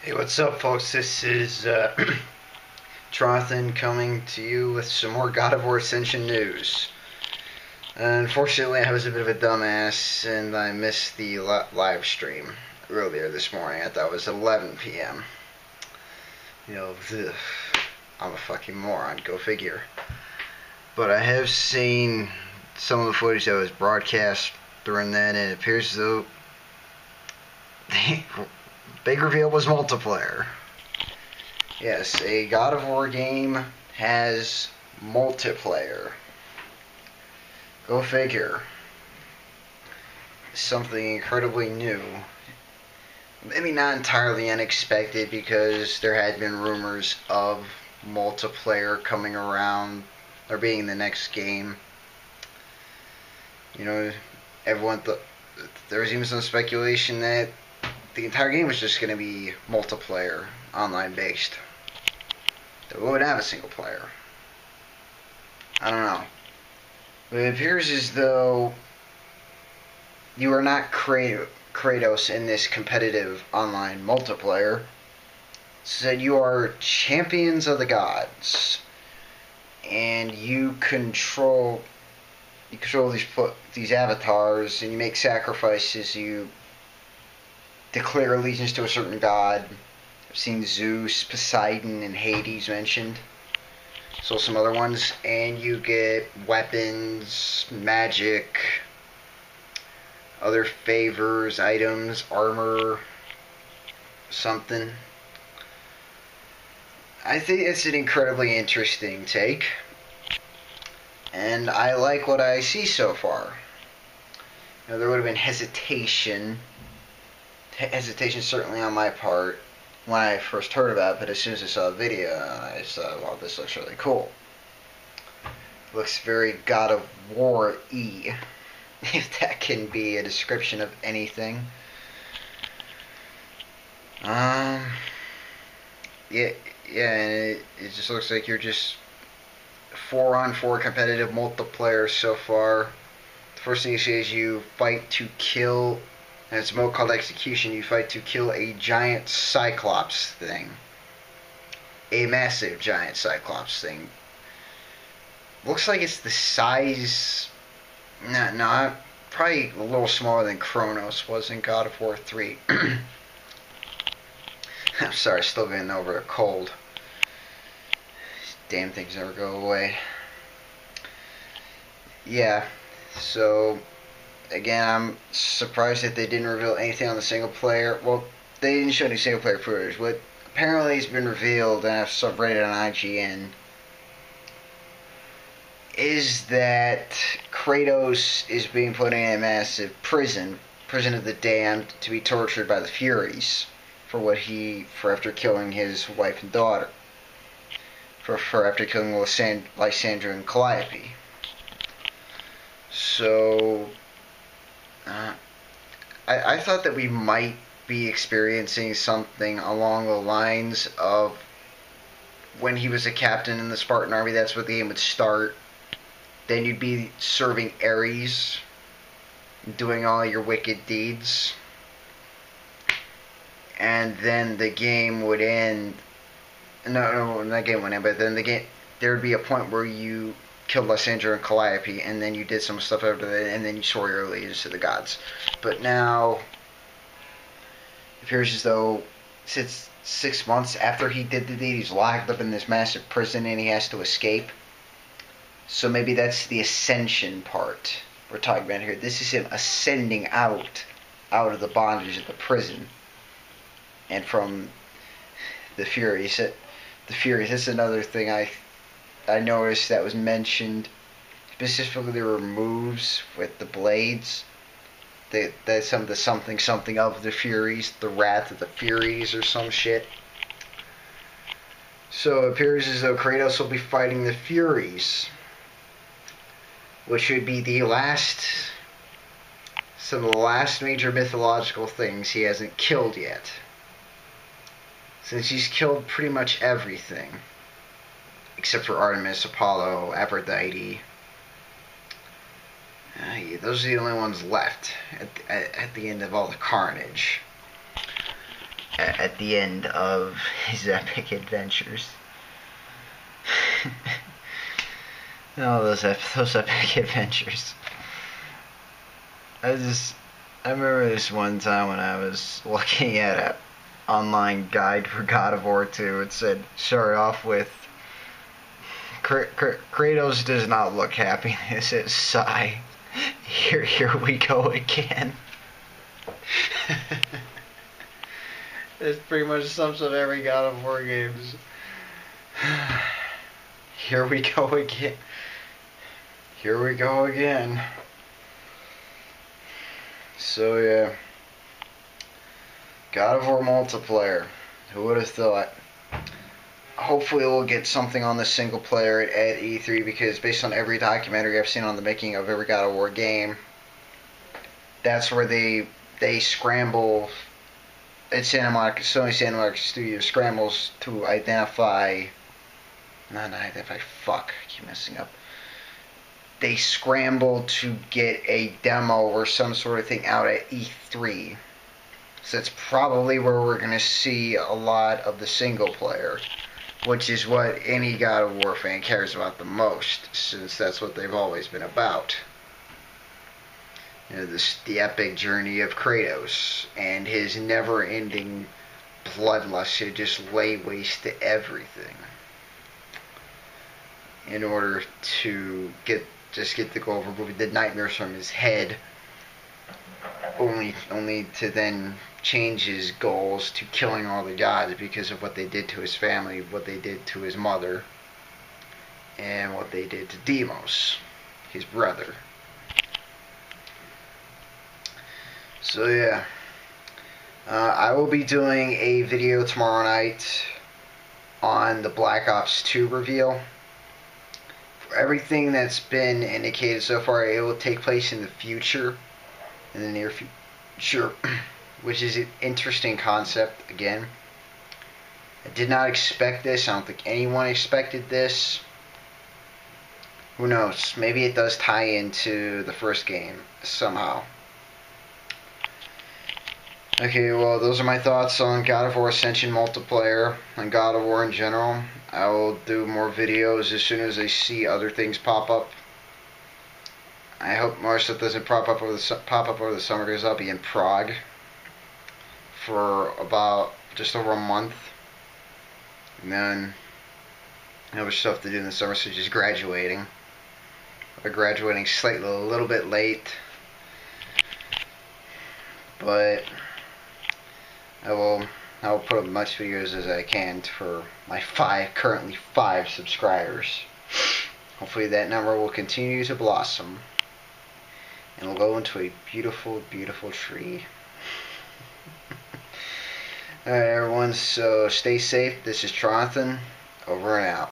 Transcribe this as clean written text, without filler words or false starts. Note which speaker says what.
Speaker 1: Hey, what's up, folks? This is Jonathan coming to you with some more God of War Ascension news. Unfortunately, I was a bit of a dumbass and I missed the live stream earlier this morning. I thought it was 11 p.m. Ugh, I'm a fucking moron. Go figure. But I have seen some of the footage that was broadcast during that, and it appears as though the big reveal was multiplayer. Yes, a God of War game has multiplayer. Go figure. Something incredibly new. Maybe not entirely unexpected, because there had been rumors of multiplayer coming around or being the next game. Everyone thought there was even some speculation that the entire game was just going to be multiplayer, online based. That we would have a single player. I don't know. But it appears as though you are not Kratos in this competitive online multiplayer. So you are champions of the gods, and you control these avatars, and you make sacrifices. You declare allegiance to a certain god. I've seen Zeus, Poseidon, and Hades mentioned. So some other ones. And you get weapons, magic, other favors, items, armor, something. I think it's an incredibly interesting take. And I like what I see so far. There would have been hesitation certainly on my part when I first heard about it, but as soon as I saw the video, I thought, wow, this looks really cool. Looks very God of War-y, if that can be a description of anything. Yeah, and it just looks like you're just 4-on-4 competitive multiplayer so far. The first thing you see is you fight to kill, and it's a mode called Execution. You fight to kill a giant Cyclops thing. A massive giant Cyclops thing. Looks like it's the size... No, probably a little smaller than Kronos was in God of War 3. I'm sorry, still getting over a cold. These damn things never go away. Yeah, so... Again, I'm surprised that they didn't reveal anything on the single player. Well, they didn't show any single player footage. What apparently has been revealed, and I've subreddit on IGN, is that Kratos is being put in a massive prison of the damned, to be tortured by the Furies for after killing his wife and daughter, for after killing Lysandra and Calliope. So I thought that we might be experiencing something along the lines of when he was a captain in the Spartan army. That's where the game would start. Then you'd be serving Ares, doing all your wicked deeds, and then the game would end. No, that game would end. But then there would be a point where you killed Lysandra and Calliope, and then you did some stuff after that, and then you swore your allegiance to the gods. But now, it appears as though since 6 months after he did the deed, he's locked up in this massive prison, and he has to escape. So maybe that's the ascension part we're talking about here. This is him ascending out of the bondage of the prison, and from the Furies. That's another thing I noticed that was mentioned. Specifically, there were moves with the blades. That's some of the something of the Furies, the Wrath of the Furies or some shit. So it appears as though Kratos will be fighting the Furies, which would be some of the last major mythological things he hasn't killed yet, since he's killed pretty much everything. Except for Artemis, Apollo, Aphrodite. Those are the only ones left at the end of all the carnage. at the end of his epic adventures. Oh, those epic adventures. I remember this one time when I was looking at an online guide for God of War 2. It said, start off with, Kratos does not look happy. It says, sigh. Here we go again. This pretty much sums up every God of War games. Here we go again. Here we go again. So yeah, God of War Multiplayer. Who would have thought? Hopefully we'll get something on the single player at E3, because based on every documentary I've seen on the making of every God of War game, that's where they scramble. Sony Santa Monica Studios scrambles to identify. Not identify. Fuck, I keep messing up. They scramble to get a demo or some sort of thing out at E3. So that's probably where we're going to see a lot of the single player, which is what any God of War fan cares about the most, since that's what they've always been about. You know, the epic journey of Kratos and his never-ending bloodlust to just lay waste to everything in order to get the goal of removing the nightmares from his head, only to then change his goals to killing all the gods because of what they did to his family, what they did to his mother, and what they did to Deimos, his brother. So yeah, I will be doing a video tomorrow night on the Black Ops 2 reveal. Everything that's been indicated so far, it will take place in the future, in the near future, which is an interesting concept. Again, I did not expect this. I don't think anyone expected this. Who knows? Maybe it does tie into the first game somehow. Okay, well, those are my thoughts on God of War Ascension Multiplayer and God of War in general. I will do more videos as soon as I see other things pop up. I hope more stuff doesn't pop up over the summer, because I'll be in Prague for about just over a month, and then other stuff to do in the summer, such as graduating. I'll be graduating slightly a little bit late, but I will put up as much videos as I can for my currently 5 subscribers. Hopefully that number will continue to blossom, and will go into a beautiful, beautiful tree. Alright everyone, so stay safe. This is Tronathan, over and out.